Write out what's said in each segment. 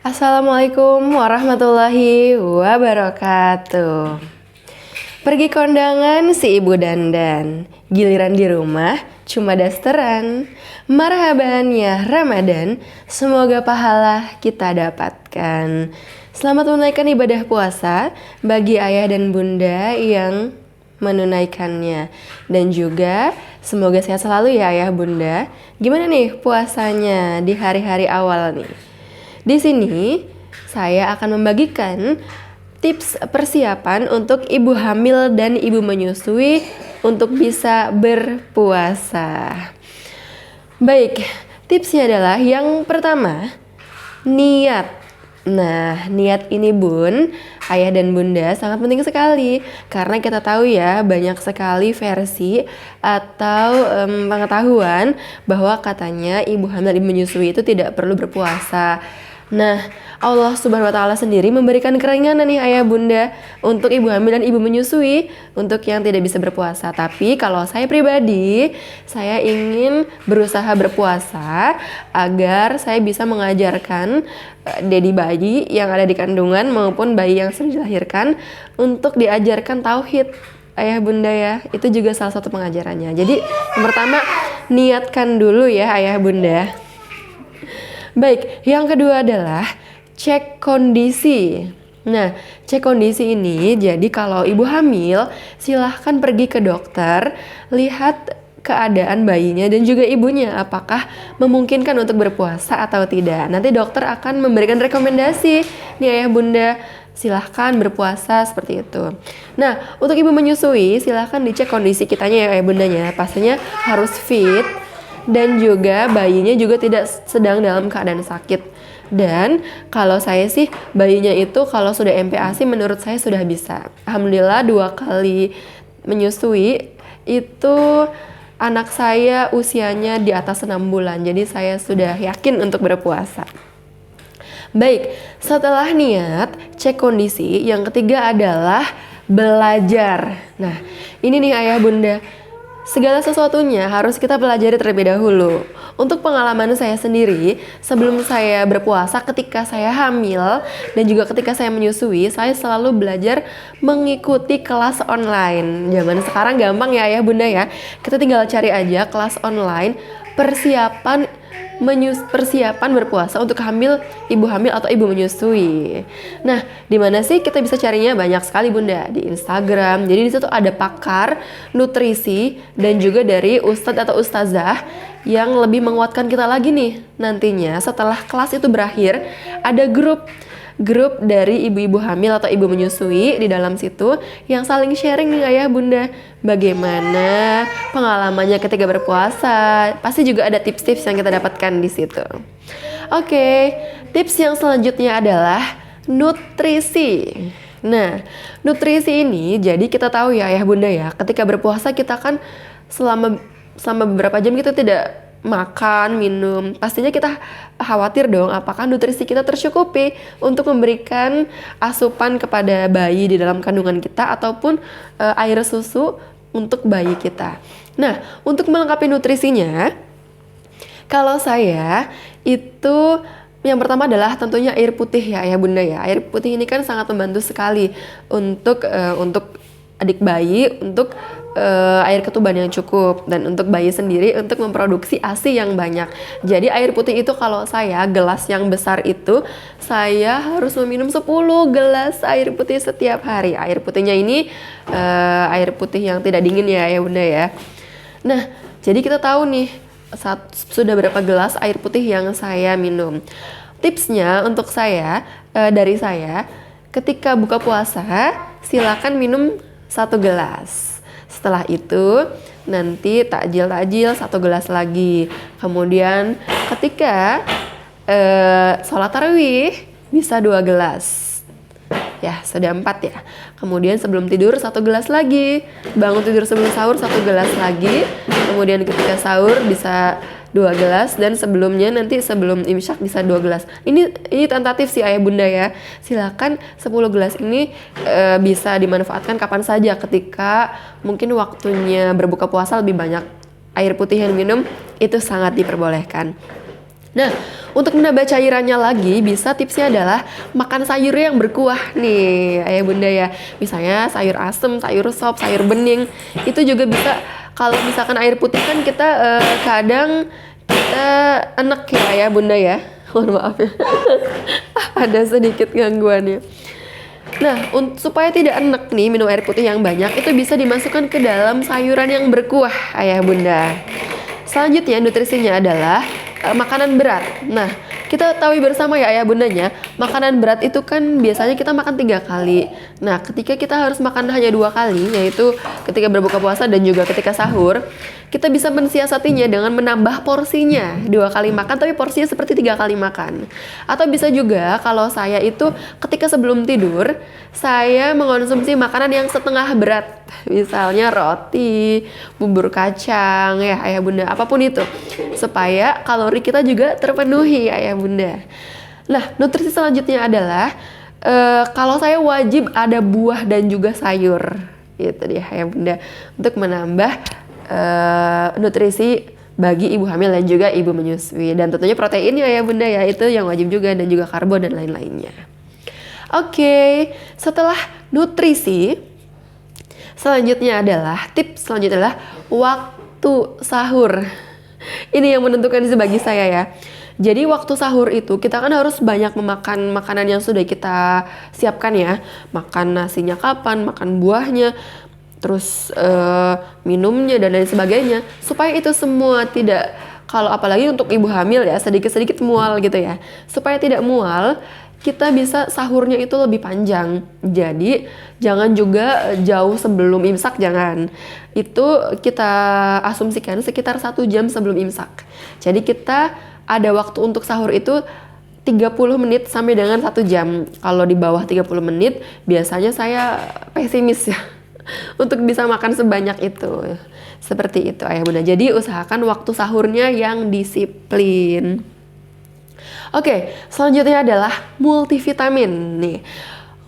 Assalamualaikum warahmatullahi wabarakatuh. Pergi kondangan si ibu dandan, giliran di rumah cuma dasteran. Marhaban ya Ramadan, semoga pahala kita dapatkan. Selamat menunaikan ibadah puasa bagi ayah dan bunda yang menunaikannya. Dan juga semoga sehat selalu ya ayah bunda. Gimana nih puasanya di hari-hari awal nih? Di sini saya akan membagikan tips persiapan untuk ibu hamil dan ibu menyusui untuk bisa berpuasa. Baik, tipsnya adalah yang pertama, niat. Nah, niat ini bun, ayah dan bunda sangat penting sekali karena kita tahu ya banyak sekali versi atau pengetahuan bahwa katanya ibu hamil dan ibu menyusui itu tidak perlu berpuasa. Nah, Allah Subhanahu wa Ta'ala sendiri memberikan keringanan nih ayah bunda untuk ibu hamil dan ibu menyusui untuk yang tidak bisa berpuasa. Tapi kalau saya pribadi, saya ingin berusaha berpuasa agar saya bisa mengajarkan dedi bayi yang ada di kandungan maupun bayi yang sudah dilahirkan untuk diajarkan tauhid. Ayah bunda ya, itu juga salah satu pengajarannya. Jadi yang pertama, niatkan dulu ya ayah bunda. Baik, yang kedua adalah cek kondisi. Nah, cek kondisi ini jadi kalau ibu hamil silahkan pergi ke dokter, lihat keadaan bayinya dan juga ibunya apakah memungkinkan untuk berpuasa atau tidak. Nanti dokter akan memberikan rekomendasi nih ayah bunda, silahkan berpuasa seperti itu. Nah, untuk ibu menyusui silahkan dicek kondisi kitanya ya ayah bundanya, pastinya harus fit dan juga bayinya juga tidak sedang dalam keadaan sakit. Dan kalau saya sih bayinya itu kalau sudah MPASI menurut saya sudah bisa. Alhamdulillah 2 kali menyusui itu anak saya usianya di atas 6 bulan. Jadi saya sudah yakin untuk berpuasa. Baik, setelah niat, cek kondisi. Yang ketiga adalah belajar. Nah, ini nih ayah bunda, segala sesuatunya harus kita pelajari terlebih dahulu. Untuk pengalaman saya sendiri, sebelum saya berpuasa, ketika saya hamil dan juga ketika saya menyusui, saya selalu belajar mengikuti kelas online. Zaman sekarang gampang ya ayah bunda ya. Kita tinggal cari aja kelas online persiapan berpuasa untuk ibu hamil atau ibu menyusui. Nah, di mana sih kita bisa carinya? Banyak sekali bunda, di Instagram. Jadi di situ ada pakar nutrisi dan juga dari ustadz atau ustazah yang lebih menguatkan kita lagi nih. Nantinya setelah kelas itu berakhir, ada grup dari ibu-ibu hamil atau ibu menyusui di dalam situ yang saling sharing nih ayah bunda bagaimana pengalamannya ketika berpuasa. Pasti juga ada tips-tips yang kita dapatkan di situ. Oke, tips yang selanjutnya adalah nutrisi. Nah, nutrisi ini jadi kita tahu ya ayah bunda ya, ketika berpuasa kita kan selama beberapa jam kita tidak makan, minum, pastinya kita khawatir dong apakah nutrisi kita tercukupi untuk memberikan asupan kepada bayi di dalam kandungan kita ataupun air susu untuk bayi kita. Nah, untuk melengkapi nutrisinya, kalau saya itu yang pertama adalah tentunya air putih ya ayah bunda ya. Air putih ini kan sangat membantu sekali untuk adik bayi untuk air ketuban yang cukup dan untuk bayi sendiri untuk memproduksi ASI yang banyak. Jadi air putih itu kalau saya gelas yang besar itu saya harus meminum 10 gelas air putih setiap hari. Air putihnya ini air putih yang tidak dingin ya bunda ya. Nah, jadi kita tahu nih sudah berapa gelas air putih yang saya minum. Tipsnya untuk saya dari saya, ketika buka puasa silakan minum 1 gelas. Setelah itu nanti takjil 1 gelas lagi. Kemudian ketika sholat tarawih bisa 2 gelas. Ya sudah 4 ya. Kemudian sebelum tidur 1 gelas lagi. Bangun tidur sebelum sahur 1 gelas lagi. Kemudian ketika sahur bisa 2 gelas dan sebelumnya nanti sebelum imsyak bisa 2 gelas. Ini tentatif sih ayah bunda ya. Silakan 10 gelas ini bisa dimanfaatkan kapan saja ketika mungkin waktunya berbuka puasa lebih banyak air putih yang minum, itu sangat diperbolehkan. Nah, untuk menambah cairannya lagi, bisa tipsnya adalah makan sayur yang berkuah nih, ayah bunda ya. Misalnya sayur asem, sayur sop, sayur bening. Itu juga bisa, kalau misalkan air putih kan kita kadang kita enek ya ayah bunda ya. Mohon maaf ya. Ada sedikit gangguannya. Nah, supaya tidak enek nih minum air putih yang banyak, itu bisa dimasukkan ke dalam sayuran yang berkuah, ayah bunda. Selanjutnya nutrisinya adalah makanan berat. Nah, kita tahu bersama ya ayah bundanya, makanan berat itu kan biasanya kita makan 3 kali. Nah, ketika kita harus makan hanya 2 kali, yaitu ketika berbuka puasa dan juga ketika sahur, kita bisa mensiasatinya dengan menambah porsinya 2 kali makan, tapi porsinya seperti 3 kali makan. Atau bisa juga kalau saya itu ketika sebelum tidur, saya mengonsumsi makanan yang setengah berat, misalnya roti, bubur kacang, ya ayah bunda, apapun itu, supaya kalori kita juga terpenuhi ayah bunda. Nah, nutrisi selanjutnya adalah kalau saya wajib ada buah dan juga sayur, gitu dia ayah bunda, untuk menambah nutrisi bagi ibu hamil dan juga ibu menyusui. Dan tentunya proteinnya ya bunda ya, itu yang wajib juga, dan juga karbo dan lain-lainnya. Oke, setelah nutrisi, selanjutnya adalah tips selanjutnya adalah waktu sahur. Ini yang menentukan sih bagi saya ya. Jadi waktu sahur itu kita kan harus banyak memakan makanan yang sudah kita siapkan ya. Makan nasinya kapan, makan buahnya, terus minumnya dan lain sebagainya, supaya itu semua tidak, kalau apalagi untuk ibu hamil ya, sedikit-sedikit mual gitu ya. Supaya tidak mual, kita bisa sahurnya itu lebih panjang. Jadi jangan juga jauh sebelum imsak, jangan. Itu kita asumsikan sekitar 1 jam sebelum imsak. Jadi kita ada waktu untuk sahur itu 30 menit sampai dengan 1 jam. Kalau di bawah 30 menit biasanya saya pesimis ya untuk bisa makan sebanyak itu. Seperti itu ayah bunda. Jadi usahakan waktu sahurnya yang disiplin. Oke, selanjutnya adalah multivitamin nih.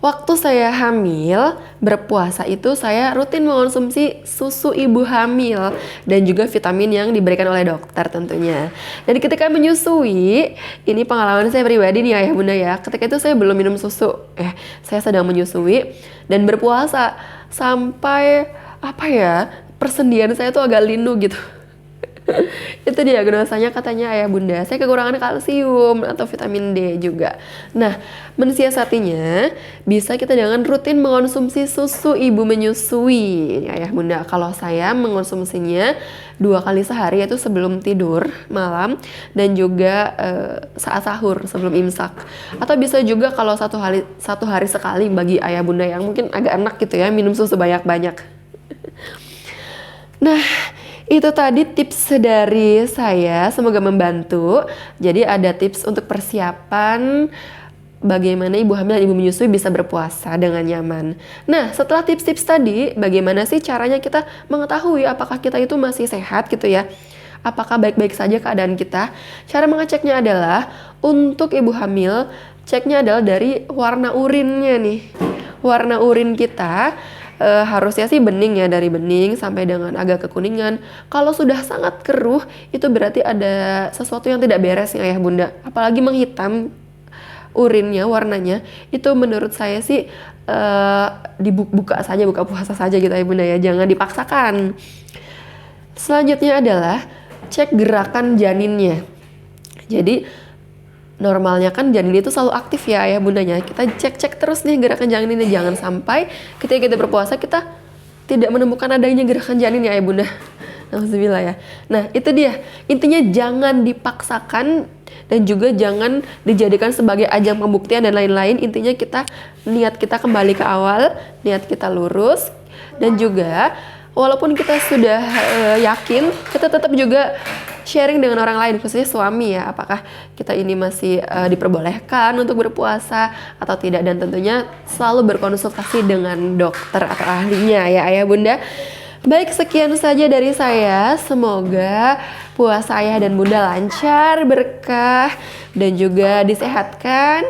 Waktu saya hamil berpuasa itu saya rutin mengonsumsi susu ibu hamil dan juga vitamin yang diberikan oleh dokter tentunya. Dan ketika menyusui, ini pengalaman saya pribadi nih ayah bunda ya. Ketika itu saya belum minum susu, saya sedang menyusui dan berpuasa sampai apa ya, persendian saya tuh agak linu gitu. Itu diagnosanya katanya ayah bunda, saya kekurangan kalsium atau vitamin D juga. Nah, mensiasatinya bisa kita dengan rutin mengonsumsi susu ibu menyusui ayah bunda. Kalau saya mengonsumsinya 2 kali sehari, yaitu sebelum tidur malam dan juga saat sahur sebelum imsak. Atau bisa juga kalau satu hari sekali bagi ayah bunda yang mungkin agak enak gitu ya, minum susu banyak-banyak. Nah, itu tadi tips dari saya, semoga membantu. Jadi ada tips untuk persiapan bagaimana ibu hamil dan ibu menyusui bisa berpuasa dengan nyaman. Nah, setelah tips-tips tadi, bagaimana sih caranya kita mengetahui apakah kita itu masih sehat gitu ya? Apakah baik-baik saja keadaan kita? Cara mengeceknya adalah, untuk ibu hamil, ceknya adalah dari warna urinnya nih. Warna urin kita harusnya sih bening ya, dari bening sampai dengan agak kekuningan. Kalau sudah sangat keruh, itu berarti ada sesuatu yang tidak beres ya ayah bunda. Apalagi menghitam urinnya, warnanya, itu menurut saya sih dibuka saja, buka puasa saja gitu ayah bunda ya, jangan dipaksakan. Selanjutnya adalah cek gerakan janinnya. Jadi normalnya kan janin itu selalu aktif ya ayah bundanya. Kita cek terus nih gerakan janinnya, jangan sampai ketika kita berpuasa kita tidak menemukan adanya gerakan janin ya ayah bunda. Alhamdulillah ya. Nah itu dia, intinya jangan dipaksakan dan juga jangan dijadikan sebagai ajang pembuktian dan lain-lain. Intinya niat kita kembali ke awal, niat kita lurus, dan juga walaupun kita sudah yakin, kita tetap juga sharing dengan orang lain, khususnya suami ya, apakah kita ini masih diperbolehkan untuk berpuasa atau tidak, dan tentunya selalu berkonsultasi dengan dokter atau ahlinya ya ayah bunda. Baik, sekian saja dari saya, semoga puasa ayah dan bunda lancar, berkah, dan juga disehatkan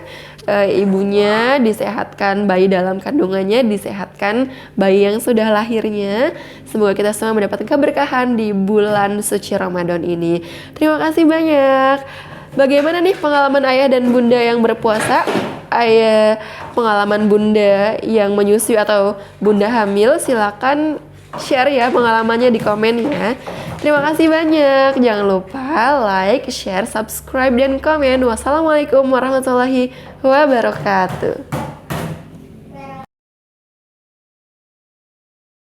ibunya, disehatkan bayi dalam kandungannya, disehatkan bayi yang sudah lahirnya. Semoga kita semua mendapatkan keberkahan di bulan suci Ramadan ini. Terima kasih banyak. Bagaimana nih pengalaman ayah dan bunda yang berpuasa? Ayah, pengalaman bunda yang menyusui atau bunda hamil, silakan share ya pengalamannya di komen ya. Terima kasih banyak. Jangan lupa like, share, subscribe, dan komen. Wassalamualaikum warahmatullahi wabarakatuh.